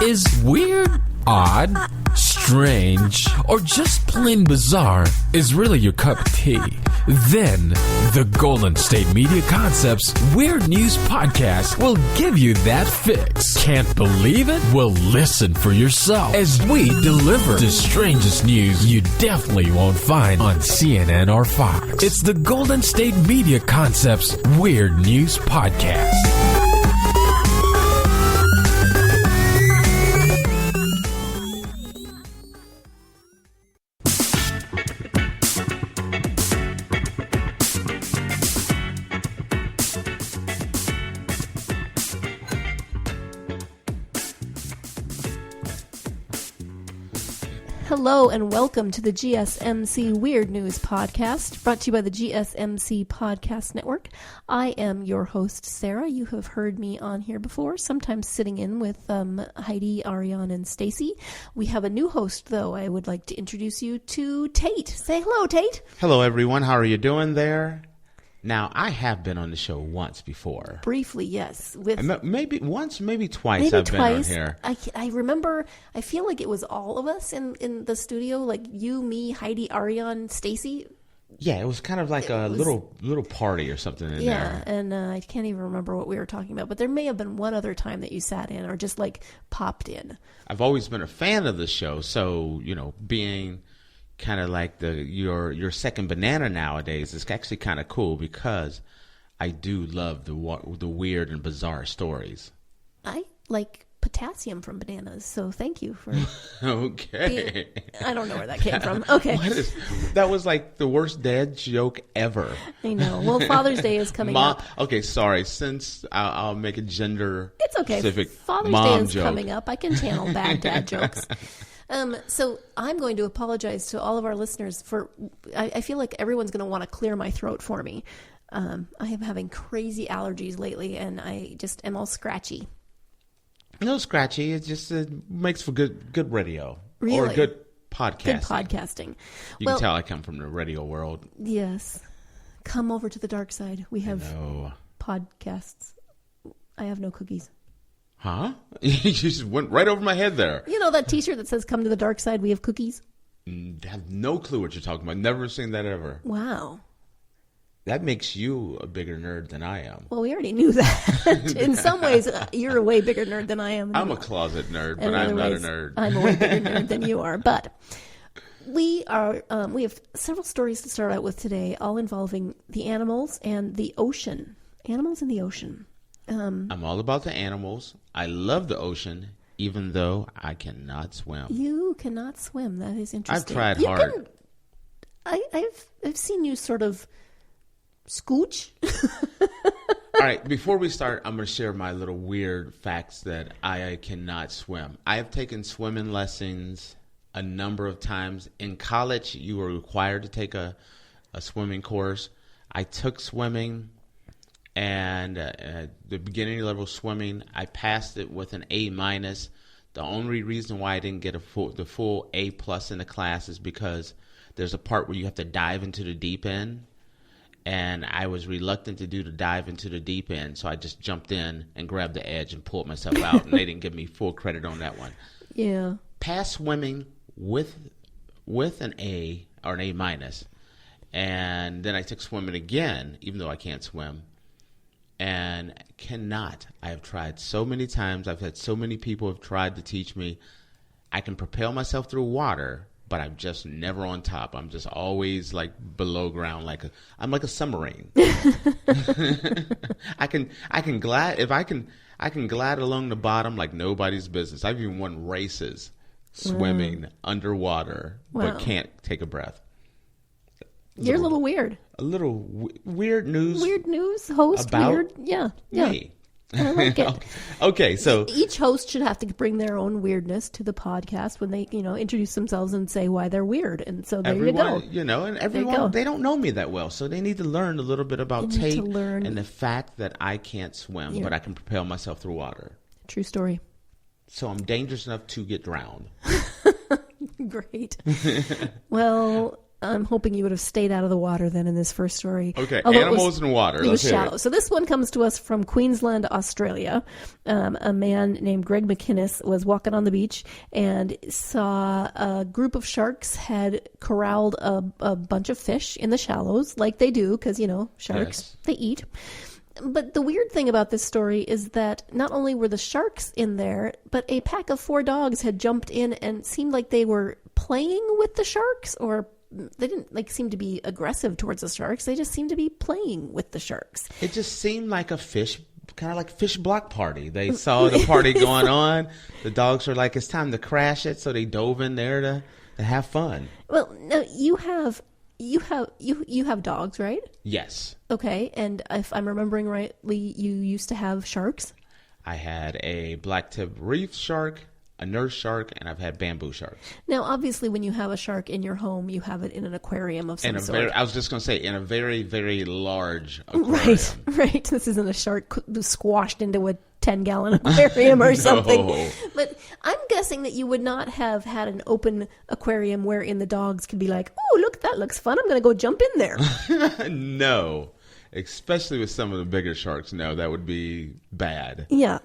Is weird, odd, strange, or just plain bizarre is really your cup of tea? Then the Golden State Media Concepts Weird News Podcast will give you that fix. Can't believe it? Well, listen for yourself as we deliver the strangest news you definitely won't find on CNN or Fox. It's the Golden State Media Concepts Weird News Podcast. Hello and welcome to the GSMC Weird News Podcast, brought to you by the GSMC Podcast Network. I am your host, Sarah. You have heard me on here before, sometimes sitting in with Heidi, Ariane, and Stacy. We have a new host, though. I would like to introduce you to Tate. Say hello, Tate. Hello, everyone. How are you doing there? Now, I have been on the show once before. Briefly, yes. Maybe once, maybe twice I've been on here. I remember, I feel like it was all of us in the studio, like you, me, Heidi, Ariane, Stacy. Yeah, it was kind of like little party or something in there. Yeah, and I can't even remember what we were talking about, but there may have been one other time that you sat in or just like popped in. I've always been a fan of the show, so, being kind of like your second banana nowadays is actually kind of cool because I do love the weird and bizarre stories. I like potassium from bananas, so thank you for okay. I don't know where that came from. Okay. That was like the worst dad joke ever. I know. Well, Father's Day is coming up. Okay, sorry. Since I'll make a gender It's okay. specific Father's mom Day is joke. coming up. I can channel bad dad jokes. So I'm going to apologize to all of our listeners for, I feel like everyone's going to want to clear my throat for me. I am having crazy allergies lately and I just am all scratchy. No scratchy. It just makes for good radio. Really? Or good podcasting. Good podcasting. You can tell I come from the radio world. Yes. Come over to the dark side. We have podcasts. I have no cookies. Huh? You just went right over my head there. You know that t-shirt that says, come to the dark side, we have cookies? I have no clue what you're talking about. Never seen that ever. Wow. That makes you a bigger nerd than I am. Well, we already knew that. In some ways, you're a way bigger nerd than I am. I'm a closet nerd, but I'm not a nerd. I'm a way bigger nerd than you are. But we have several stories to start out with today, all involving the animals and the ocean. Animals in the ocean. I'm all about the animals. I love the ocean, even though I cannot swim. You cannot swim. That is interesting. I've tried hard. I've seen you sort of scooch. All right, before we start, I'm going to share my little weird facts that I cannot swim. I have taken swimming lessons a number of times. In college, you were required to take a swimming course. I took swimming. And the beginning level swimming, I passed it with an A-. The only reason why I didn't get the full A+ in the class is because there's a part where you have to dive into the deep end. And I was reluctant to do the dive into the deep end, so I just jumped in and grabbed the edge and pulled myself out, and they didn't give me full credit on that one. Yeah. Passed swimming with an A or an A-. And then I took swimming again, even though I can't swim. And cannot. I have tried so many times. I've had so many people have tried to teach me. I can propel myself through water, but I'm just never on top. I'm just always like below ground, I'm like a submarine. I can glide if I can glide along the bottom like nobody's business. I've even won races swimming underwater, but can't take a breath. You're a little weird. A little weird news. Weird news host. About weird. Yeah. Me. I like it. Okay, so each host should have to bring their own weirdness to the podcast when they, introduce themselves and say why they're weird. And so there you go. And everyone, they don't know me that well, so they need to learn a little bit about Tate and the fact that I can't swim, but I can propel myself through water. True story. So I'm dangerous enough to get drowned. Great. Well, I'm hoping you would have stayed out of the water then in this first story. Okay, Although animals in water. It was Let's hear shallow. it. So this one comes to us from Queensland, Australia. A man named Greg McInnes was walking on the beach and saw a group of sharks had corralled a bunch of fish in the shallows, like they do, because, sharks, they eat. But the weird thing about this story is that not only were the sharks in there, but a pack of 4 dogs had jumped in and seemed like they were playing with the sharks, or they didn't seem to be aggressive towards the sharks. They just seemed to be playing with the sharks. It just seemed like a fish, kind of like fish block party. They saw the party going on. The dogs were like, it's time to crash it. So they dove in there to have fun. Well, no, you have dogs, right? Yes. Okay, and if I'm remembering rightly, you used to have sharks? I had a black-tip reef shark, a nurse shark, and I've had bamboo sharks. Now, obviously, when you have a shark in your home, you have it in an aquarium of some sort. I was just going to say, in a very, very large aquarium. Right. This isn't a shark squashed into a 10-gallon aquarium or something. No. But I'm guessing that you would not have had an open aquarium wherein the dogs could be like, oh, look, that looks fun. I'm going to go jump in there. No. Especially with some of the bigger sharks. No, that would be bad. Yeah.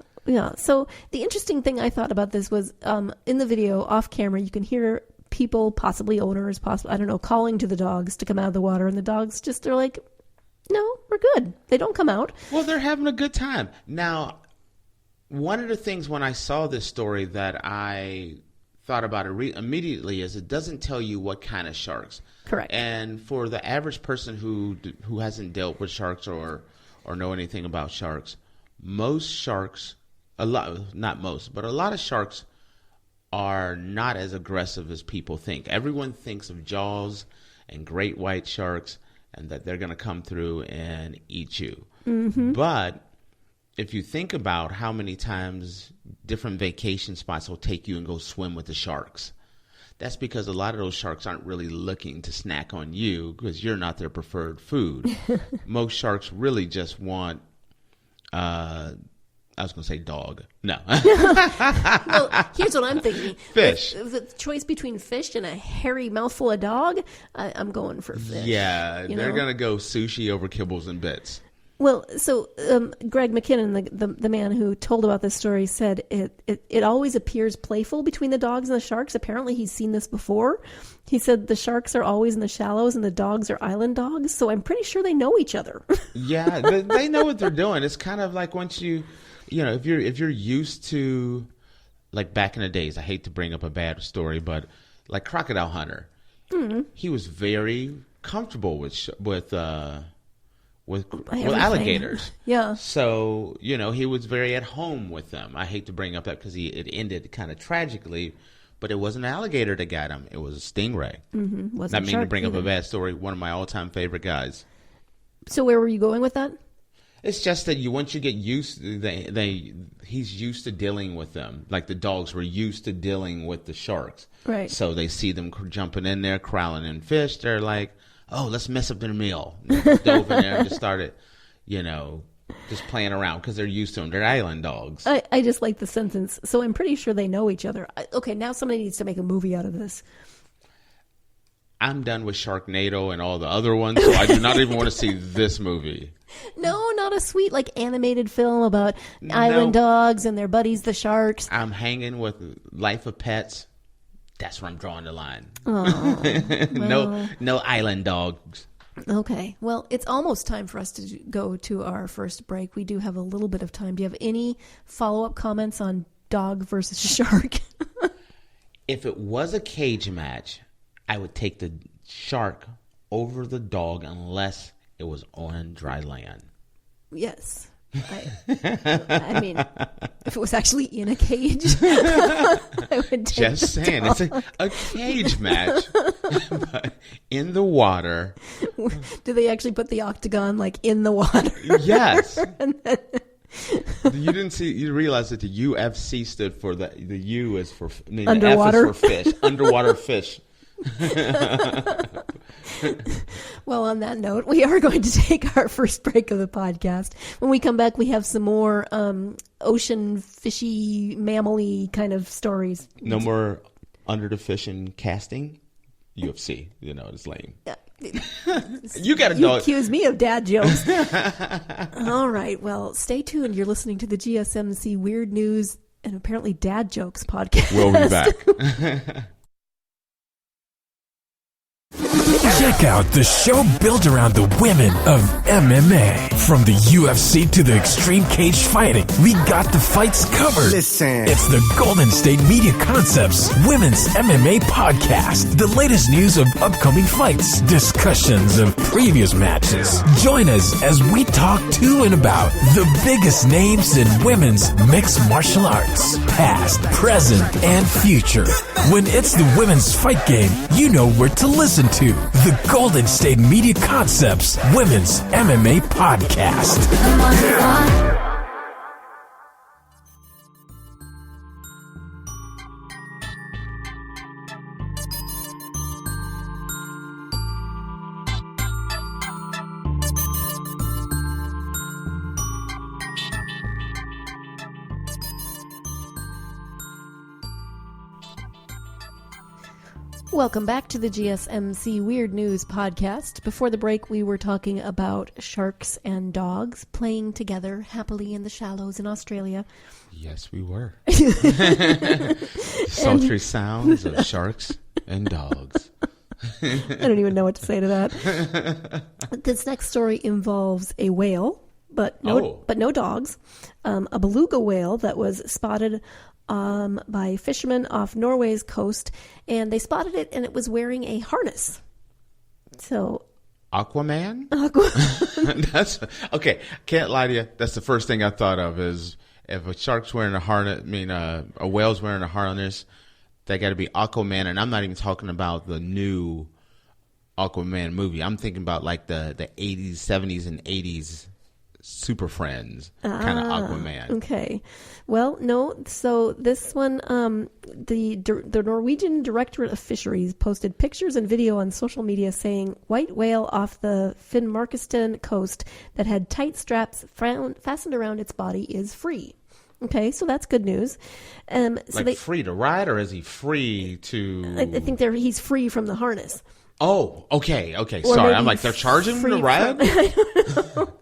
So the interesting thing I thought about this was in the video, off camera, you can hear people, possibly owners, I don't know, calling to the dogs to come out of the water. And the dogs just are like, no, we're good. They don't come out. Well, they're having a good time. Now, one of the things when I saw this story that I thought about it immediately is it doesn't tell you what kind of sharks. Correct. And for the average person who hasn't dealt with sharks or know anything about sharks, most sharks, a lot of sharks are not as aggressive as people think. Everyone thinks of Jaws and great white sharks and that they're going to come through and eat you. Mm-hmm. But if you think about how many times different vacation spots will take you and go swim with the sharks, that's because a lot of those sharks aren't really looking to snack on you because you're not their preferred food. Most sharks really just want, I was going to say dog. No. Well, here's what I'm thinking. Fish. The choice between fish and a hairy mouthful of dog, I'm going for fish. Yeah, they're going to go sushi over kibbles and bits. Well, so Greg McKinnon, the man who told about this story, said it always appears playful between the dogs and the sharks. Apparently, he's seen this before. He said the sharks are always in the shallows and the dogs are island dogs. So I'm pretty sure they know each other. Yeah, they know what they're doing. It's kind of like once if you're used to, like back in the days, I hate to bring up a bad story, but like Crocodile Hunter, he was very comfortable with alligators. Yeah. So, he was very at home with them. I hate to bring up that because it ended kind of tragically, but it wasn't an alligator that got him. It was a stingray. Mm-hmm. Not meaning to bring up a bad story. One of my all-time favorite guys. So where were you going with that? It's just that once you get used, he's used to dealing with them. Like the dogs were used to dealing with the sharks. Right. So they see them jumping in there, corralling in fish. They're like, oh, let's mess up their meal. And they dove in there and just started, just playing around because they're used to them. They're island dogs. I just like the sentence. So I'm pretty sure they know each other. Okay, now somebody needs to make a movie out of this. I'm done with Sharknado and all the other ones, so I do not even want to see this movie. No, not a sweet, animated film about island dogs and their buddies, the sharks. I'm hanging with Life of Pets. That's where I'm drawing the line. Oh, well. No island dogs. Okay. Well, it's almost time for us to go to our first break. We do have a little bit of time. Do you have any follow-up comments on dog versus shark? If it was a cage match, I would take the shark over the dog unless it was on dry land. Yes. I mean, if it was actually in a cage, I would take Just saying, dog. it's a cage match, but in the water. Do they actually put the octagon in the water? Yes. You realize that the UFC stood for the U is for underwater. F is for fish, underwater fish. Well, on that note, we are going to take our first break of the podcast. When we come back, we have some more ocean fishy, mammal-y kind of stories. No more under the fish and casting. UFC. It's lame. You got a You dog. accuse me of dad jokes. All right. Well, stay tuned. You're listening to the GSMC Weird News and apparently Dad Jokes podcast. We'll be back. Check out the show built around the women of MMA. From the UFC to the extreme cage fighting, we got the fights covered. Listen. It's the Golden State Media Concepts Women's MMA Podcast. The latest news of upcoming fights, discussions of previous matches. Join us as we talk to and about the biggest names in women's mixed martial arts, past, present, and future. When it's the women's fight game, you know where to listen to. The Golden State Media Concepts Women's MMA Podcast. Welcome back to the GSMC Weird News podcast. Before the break, we were talking about sharks and dogs playing together happily in the shallows in Australia. Yes, we were. Sultry sounds of sharks and dogs. I don't even know what to say to that. This next story involves a whale, but no dogs. A beluga whale that was spotted by fishermen off Norway's coast, and they spotted it, and it was wearing a harness. So, Aquaman? That's okay. Can't lie to you. That's the first thing I thought of is if a shark's wearing a harness. A whale's wearing a harness. They got to be Aquaman, and I'm not even talking about the new Aquaman movie. I'm thinking about like the 80s, 70s, and 80s. Super Friends kind of Aquaman. Okay. Well, no. So this one, the Norwegian Directorate of Fisheries posted pictures and video on social media saying white whale off the Finnmarkston coast that had tight straps fastened around its body is free. Okay, so that's good news. Free to ride, or is he free to? I think he's free from the harness. Oh, okay. Sorry, I'm like they're charging him to ride. I don't know.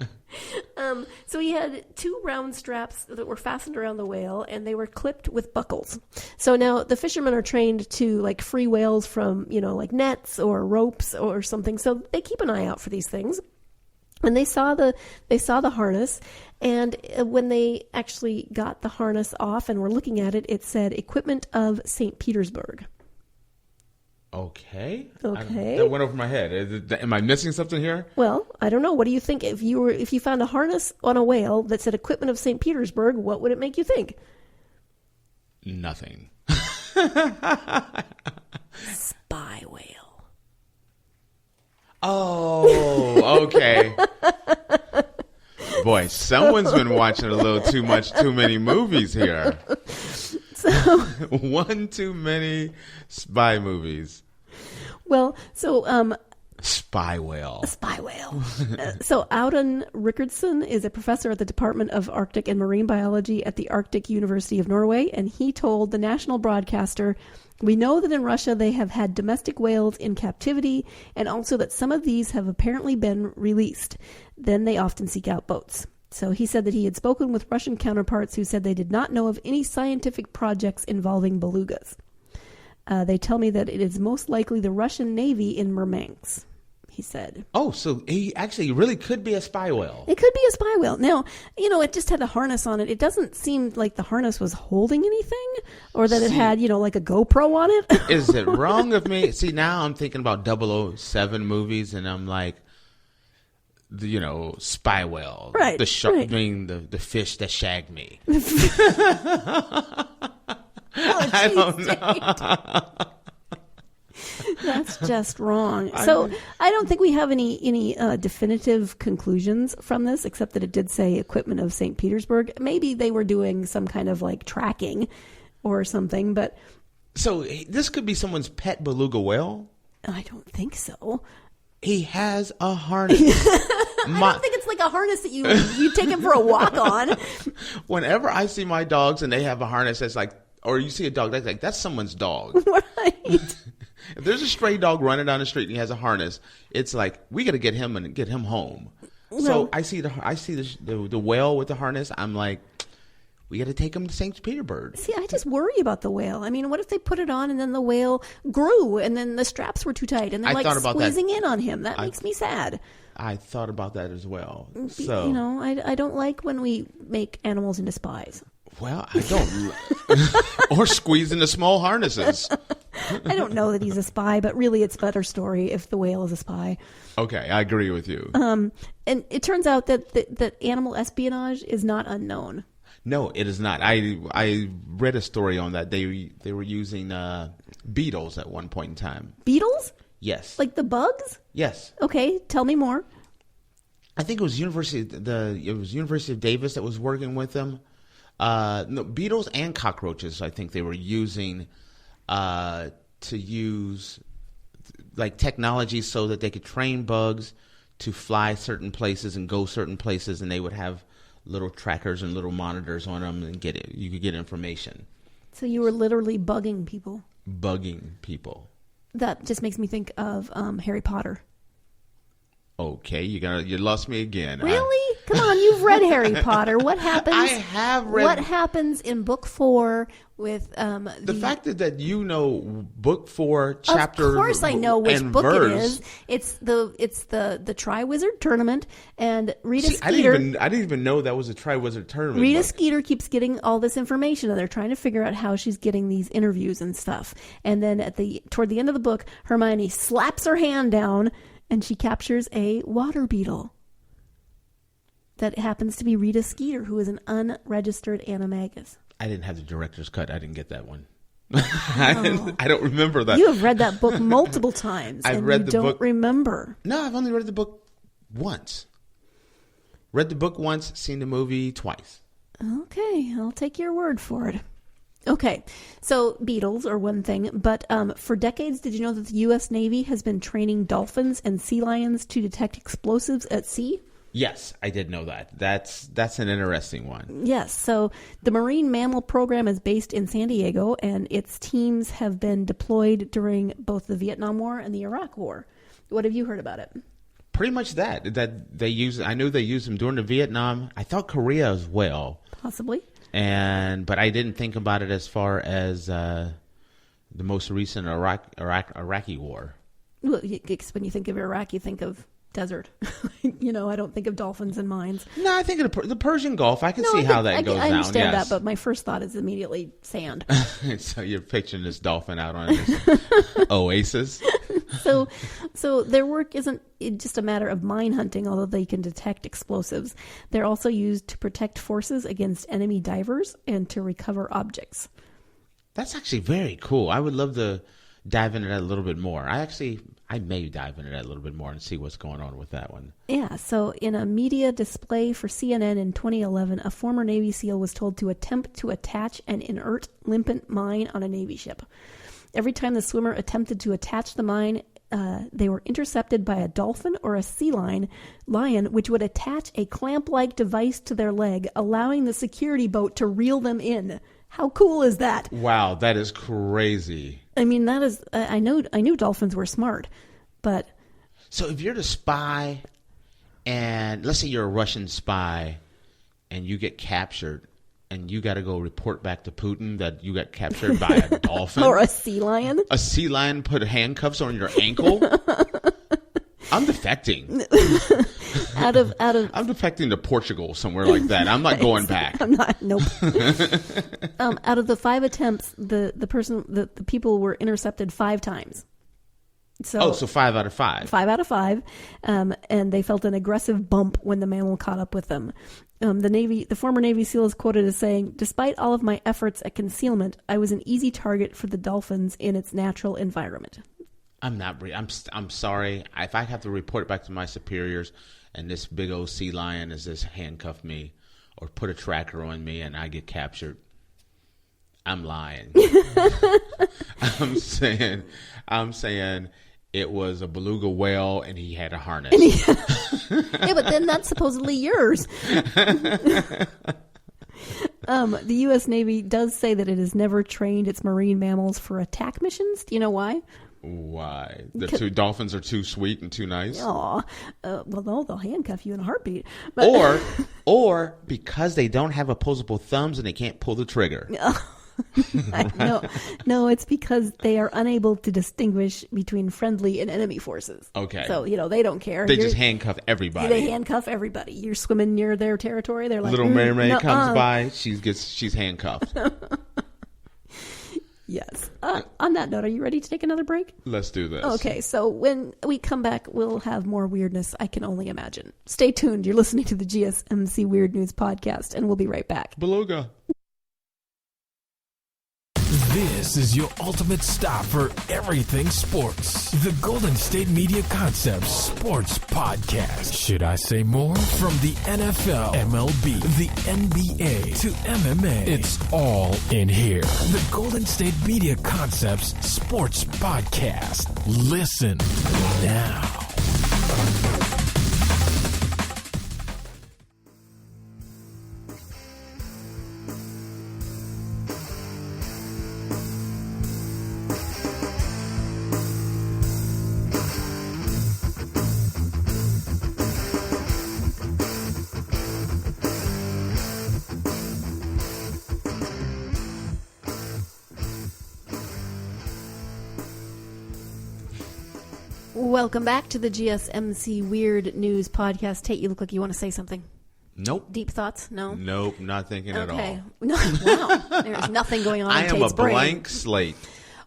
So he had two round straps that were fastened around the whale, and they were clipped with buckles. So now the fishermen are trained to like free whales from, like nets or ropes or something. So they keep an eye out for these things. And they saw the harness, and when they actually got the harness off and were looking at it, it said equipment of St. Petersburg. Okay. That went over my head. Am I missing something here? Well, I don't know. What do you think? If you found a harness on a whale that said equipment of St. Petersburg, what would it make you think? Nothing. Spy whale. Oh, okay. Boy, someone's been watching a little too many movies here. So, one too many spy movies. Well, so spy whale. A spy whale. So Audun Rikardson is a professor at the Department of Arctic and Marine Biology at the Arctic University of Norway, and he told the national broadcaster, "We know that in Russia they have had domestic whales in captivity, and also that some of these have apparently been released. Then they often seek out boats." So he said that he had spoken with Russian counterparts who said they did not know of any scientific projects involving belugas. They tell me that it is most likely the Russian Navy in Murmansk, he said. Oh, so he actually really could be a spy whale. It could be a spy whale. Now, it just had a harness on it. It doesn't seem like the harness was holding anything, or that it had, like a GoPro on it. Is it wrong of me? See, now I'm thinking about 007 movies, and I'm like, spy whale. Right. The shark, right. being the fish that shagged me. Oh, I don't know. That's just wrong. So I don't think we have any definitive conclusions from this, except that it did say equipment of St. Petersburg. Maybe they were doing some kind of like tracking or something, but. So this could be someone's pet beluga whale? I don't think so. He has a harness. I don't think it's like a harness that you take him for a walk on. Whenever I see my dogs and they have a harness, that's like, or you see a dog, that's someone's dog. Right. If there's a stray dog running down the street and he has a harness, it's like we got to get him and get him home. So I see the whale with the harness. I'm like, we got to take him to St. Petersburg. See, I just worry about the whale. I mean, what if they put it on and then the whale grew and then the straps were too tight and they're like squeezing in on him? That makes me sad. I thought about that as well. So I don't like when we make animals into spies. Well, I don't. Or squeeze into small harnesses. I don't know that he's a spy, but really it's a better story if the whale is a spy. Okay, I agree with you. And it turns out that animal espionage is not unknown. No, it is not. I read a story on that. They were using beetles at one point in time. Beetles? Yes. Like the bugs? Yes. Okay, tell me more. I think it was University of Davis that was working with them. No, beetles and cockroaches. I think they were using to use like technology so that they could train bugs to fly certain places and go certain places, and they would have little trackers and little monitors on them, and you could get information. So you were literally bugging people. Bugging people. That just makes me think of Harry Potter. Okay, you lost me again. Really? Come on, you've read Harry Potter. What happens? I have read. What happens in book 4 with the fact that you know book 4 chapter? Of course, I know which book verse. it is. It's the Tri-Wizard Tournament, and Rita Skeeter. I didn't even know that was a Tri-Wizard Tournament. Rita Skeeter keeps getting all this information, and they're trying to figure out how she's getting these interviews and stuff. And then toward the end of the book, Hermione slaps her hand down. And she captures a water beetle that happens to be Rita Skeeter, who is an unregistered animagus. I didn't have the director's cut. I didn't get that one. I don't remember that. You have read that book multiple times, I've and read you the don't book. Remember. No, I've only read the book once. Read the book once, seen the movie twice. Okay, I'll take your word for it. Okay, so beetles are one thing, but for decades, did you know that the U.S. Navy has been training dolphins and sea lions to detect explosives at sea? Yes, I did know that. That's an interesting one. Yes, so the Marine Mammal Program is based in San Diego, and its teams have been deployed during both the Vietnam War and the Iraq War. What have you heard about it? Pretty much that they use. I knew they used them during the Vietnam. I thought Korea as well. Possibly. But I didn't think about it as far as the most recent Iraqi war. Well, when you think of Iraq, you think of desert. I don't think of dolphins and mines. No, I think of the Persian Gulf. I can see how that goes down. I understand that, but my first thought is immediately sand. So you're picturing this dolphin out on this oasis. So their work isn't just a matter of mine hunting, although they can detect explosives. They're also used to protect forces against enemy divers and to recover objects. That's actually very cool. I would love to dive into that a little bit more. I may dive into that a little bit more and see what's going on with that one. Yeah, so in a media display for CNN in 2011, a former Navy SEAL was told to attempt to attach an inert limpet mine on a Navy ship. Every time the swimmer attempted to attach the mine, they were intercepted by a dolphin or a sea lion, which would attach a clamp-like device to their leg, allowing the security boat to reel them in. How cool is that? Wow, that is crazy. I mean, that is. I knew dolphins were smart, but so if you're the spy, and let's say you're a Russian spy, and you get captured. And you got to go report back to Putin that you got captured by a dolphin. Or a sea lion. A sea lion put handcuffs on your ankle. I'm defecting. Out of I'm defecting to Portugal, somewhere like that. I'm not going back. I'm not. Nope. Out of the 5 attempts, the people were intercepted 5 times. So 5 out of 5. 5 out of 5. And they felt an aggressive bump when the mammal caught up with them. The former Navy SEAL is quoted as saying, "Despite all of my efforts at concealment, I was an easy target for the dolphins in its natural environment." I'm sorry. If I have to report back to my superiors and this big old sea lion has just handcuffed me or put a tracker on me and I get captured, I'm lying. I'm saying it was a beluga whale and he had a harness. Yeah, but then that's supposedly yours. The U.S. Navy does say that it has never trained its marine mammals for attack missions. Do you know why? Why? The two dolphins are too sweet and too nice? Aw. Well, no, they'll handcuff you in a heartbeat. But, or because they don't have opposable thumbs and they can't pull the trigger. No, it's because they are unable to distinguish between friendly and enemy forces. Okay. So, they don't care. They just handcuff everybody. They handcuff everybody. You're swimming near their territory. They're like, Little Mermaid comes by. She's handcuffed. Yes. On that note, are you ready to take another break? Let's do this. Okay, so when we come back, we'll have more weirdness I can only imagine. Stay tuned. You're listening to the GSMC Weird News Podcast, and we'll be right back. Beluga. This is your ultimate stop for everything sports. The Golden State Media Concepts Sports Podcast. Should I say more? From the NFL, MLB, the NBA to MMA, it's all in here. The Golden State Media Concepts Sports Podcast. Listen now. Welcome back to the GSMC Weird News Podcast. Tate, you look like you want to say something. Nope. Deep thoughts? No? Nope, not thinking at all. Okay. Wow. There's nothing going on in Tate's brain. I am a blank slate.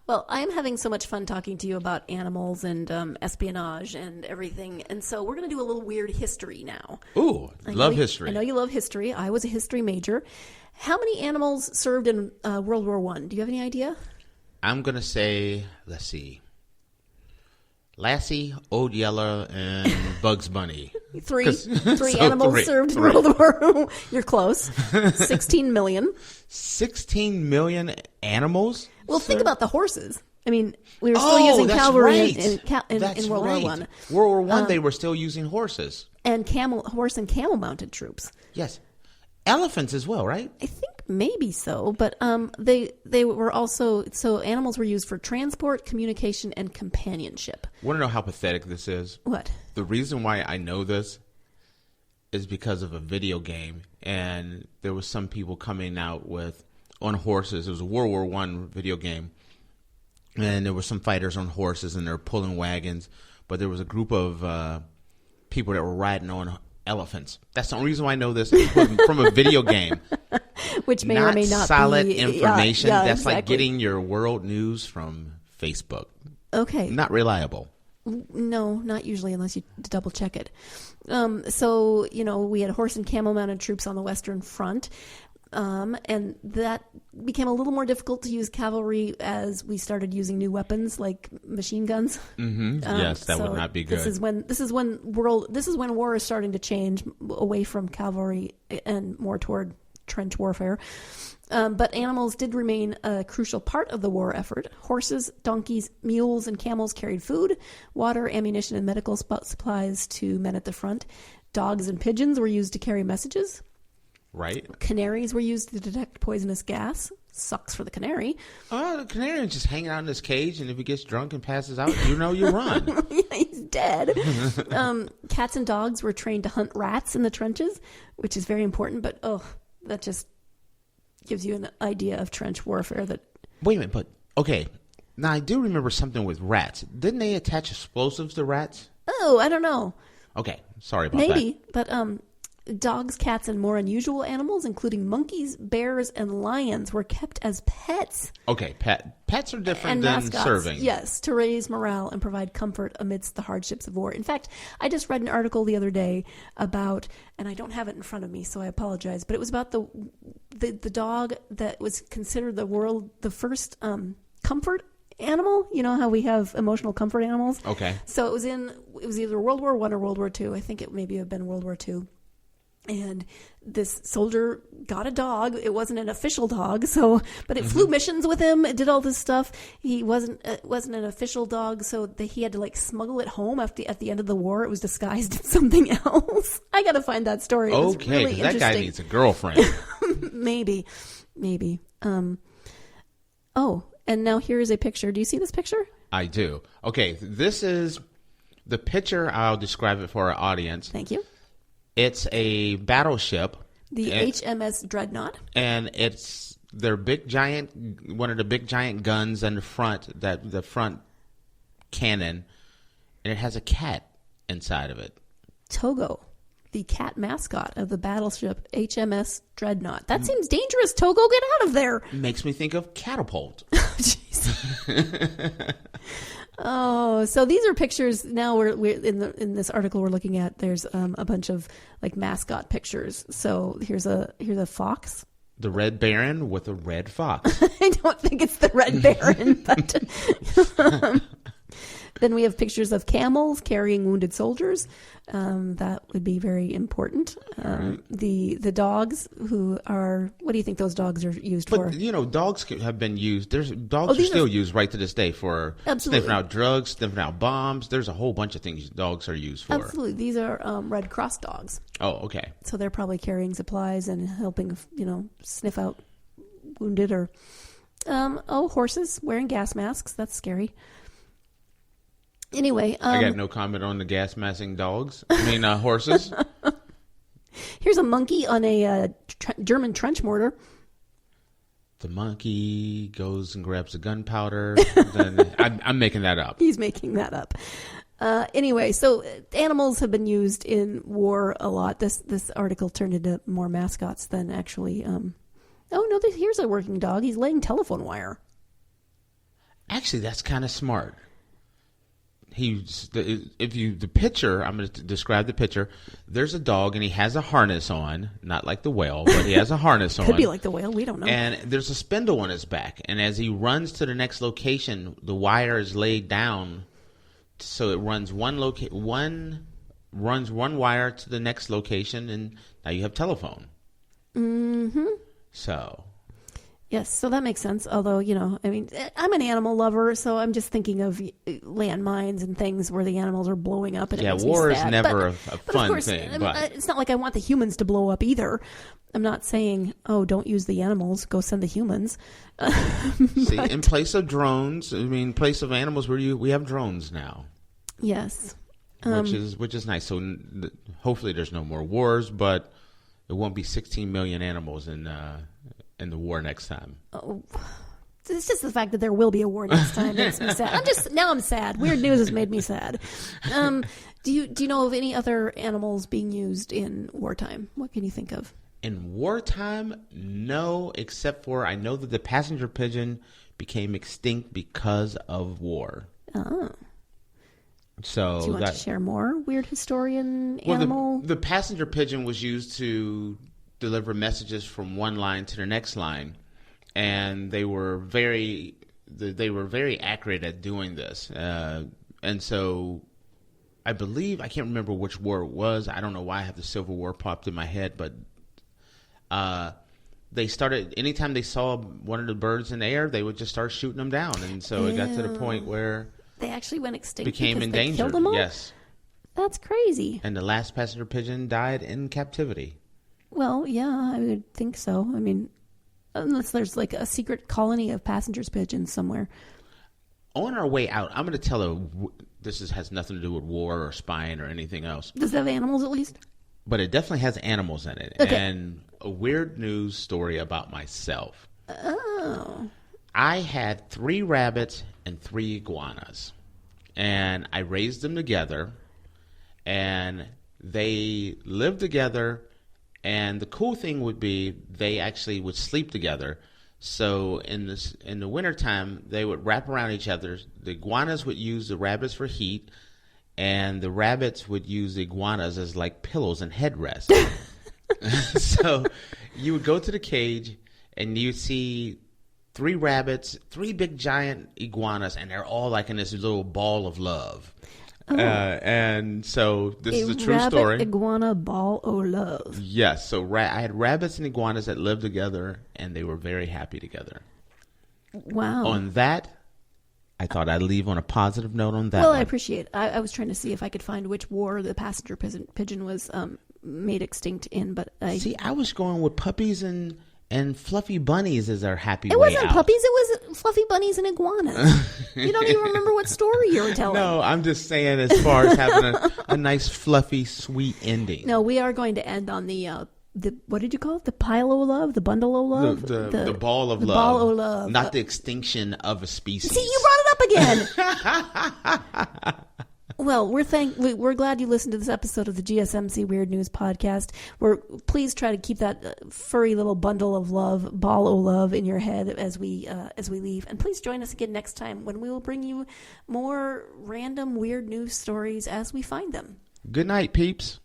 Well, I'm having so much fun talking to you about animals and espionage and everything. And so we're going to do a little weird history now. Ooh, love history. I know you love history. I was a history major. How many animals served in World War I? Do you have any idea? I'm going to say, let's see. Lassie, Old Yeller, and Bugs Bunny. Three animals served in World War I. You're close. 16 million. 16 million animals? Well, think about the horses. I mean, we were still using cavalry in World War I. World War I, they were still using horses. And horse and camel mounted troops. Yes. Elephants as well, right? I think maybe so, but they were also, so animals were used for transport, communication, and companionship. Want to know how pathetic this is? What? The reason why I know this is because of a video game, and there was some people coming out on horses. It was a World War I video game, and there were some fighters on horses, and they were pulling wagons, but there was a group of people that were riding on elephants. That's the only reason why I know this. It was from a video game. Which may or may not solid be information. Yeah, That's exactly. like getting your world news from Facebook. Okay. Not reliable. No, not usually unless you double check it. So, we had horse and camel mounted troops on the Western Front. And that became a little more difficult to use cavalry as we started using new weapons like machine guns. Mm-hmm. Yes, that would not be good. This is when war is starting to change away from cavalry and more toward trench warfare. But animals did remain a crucial part of the war effort. Horses, donkeys, mules, and camels carried food, water, ammunition, and medical supplies to men at the front. Dogs and pigeons were used to carry messages. Right. Canaries were used to detect poisonous gas. Sucks for the canary. The canary is just hanging out in his cage, and if he gets drunk and passes out, you run. Yeah, he's dead. Cats and dogs were trained to hunt rats in the trenches, which is very important, but that just gives you an idea of trench warfare. Wait a minute, but, okay. Now, I do remember something with rats. Didn't they attach explosives to rats? Oh, I don't know. Okay, sorry about that. Maybe, but dogs, cats, and more unusual animals, including monkeys, bears, and lions, were kept as pets. Okay, pets are different and than mascots, serving. Yes, to raise morale and provide comfort amidst the hardships of war. In fact, I just read an article the other day about, and I don't have it in front of me, so I apologize, but it was about the dog that was considered the first comfort animal. You know how we have emotional comfort animals? Okay. So it was either World War I or World War II. I think it maybe have been World War II. And this soldier got a dog. It wasn't an official dog, but it flew missions with him. It did all this stuff. It wasn't an official dog, so he had to smuggle it home at the end of the war. It was disguised as something else. I got to find that story. Okay, really that guy needs a girlfriend. Maybe. And now here is a picture. Do you see this picture? I do. Okay, this is the picture. I'll describe it for our audience. Thank you. It's a battleship. The HMS Dreadnought. And it's one of the big giant guns in the front, the front cannon, and it has a cat inside of it. Togo, the cat mascot of the battleship HMS Dreadnought. That seems dangerous, Togo. Get out of there. Makes me think of Catapult. Jeez. Oh, so these are pictures. Now we're in this article we're looking at. There's a bunch of like mascot pictures. So here's a fox. The Red Baron with a red fox. I don't think it's the Red Baron, but then we have pictures of camels carrying wounded soldiers. That would be very important. The dogs who are, what do you think those dogs are used for? But, dogs have been used. Dogs are still used right to this day for sniffing out drugs, sniffing out bombs. There's a whole bunch of things dogs are used for. Absolutely. These are Red Cross dogs. Oh, okay. So they're probably carrying supplies and helping, sniff out wounded or, horses wearing gas masks. That's scary. Anyway, I got no comment on the gas masking dogs. Horses. Here's a monkey on a German trench mortar. The monkey goes and grabs the gunpowder. I'm making that up. He's making that up. Anyway, so animals have been used in war a lot. This article turned into more mascots than actually. Here's a working dog. He's laying telephone wire. Actually, that's kind of smart. The picture, I'm going to describe the picture. There's a dog and he has a harness on, not like the whale, but he has a harness on. Could be like the whale, we don't know. And there's a spindle on his back. And as he runs to the next location, the wire is laid down so it runs one wire to the next location, and now you have telephone. Mm-hmm. So. Yes, so that makes sense. Although, I'm an animal lover, so I'm just thinking of landmines and things where the animals are blowing up. And war is never a fun thing. But it's not like I want the humans to blow up either. I'm not saying, don't use the animals, go send the humans. See, in place of drones, in place of animals, we have drones now. Yes, which is nice. So hopefully there's no more wars, but it won't be 16 million animals in the war next time. Oh, it's just the fact that there will be a war next time makes me sad. I'm sad. Weird news has made me sad. Do you know of any other animals being used in wartime? What can you think of? In wartime, no, except for I know that the passenger pigeon became extinct because of war. Oh. So do you want to share more weird historian animal? The passenger pigeon was used to deliver messages from one line to the next line, and they were very accurate at doing this. And so I believe, I can't remember which war it was. I don't know why I have the Civil War popped in my head, but they started, anytime they saw one of the birds in the air, they would just start shooting them down. And so it got to the point where they actually went extinct, became endangered. They killed them all? Yes. That's crazy. And the last passenger pigeon died in captivity. Well, yeah, I would think so. Unless there's like a secret colony of passenger pigeons somewhere. On our way out, I'm going to tell has nothing to do with war or spying or anything else. Does it have animals at least? But it definitely has animals in it. Okay. And a weird news story about myself. Oh. I had 3 rabbits and 3 iguanas. And I raised them together. And they lived together. And the cool thing would be they actually would sleep together. So in the wintertime, they would wrap around each other. The iguanas would use the rabbits for heat, and the rabbits would use the iguanas as like pillows and headrests. So you would go to the cage, and you'd see 3 rabbits, 3 big giant iguanas, and they're all like in this little ball of love. Oh. And so this is a true story. Rabbit iguana ball of love. Yes. So I had rabbits and iguanas that lived together, and they were very happy together. Wow. On that, I thought I'd leave on a positive note on that. Well, one. I appreciate it. I was trying to see if I could find which war the passenger pigeon was made extinct in, but I was going with puppies and And fluffy bunnies is our happy way It wasn't out. puppies. It was fluffy bunnies and iguanas. You don't even remember what story you were telling. No, I'm just saying as far as having a nice, fluffy, sweet ending. No, we are going to end on the what did you call it? The pile o' love? The bundle o' love? The ball of the love. Ball o' love. Not the extinction of a species. See, you brought it up again. Well, we're glad you listened to this episode of the GSMC Weird News Podcast. Please try to keep that furry little bundle of love, ball o' love, in your head as we leave. And please join us again next time when we will bring you more random weird news stories as we find them. Good night, peeps.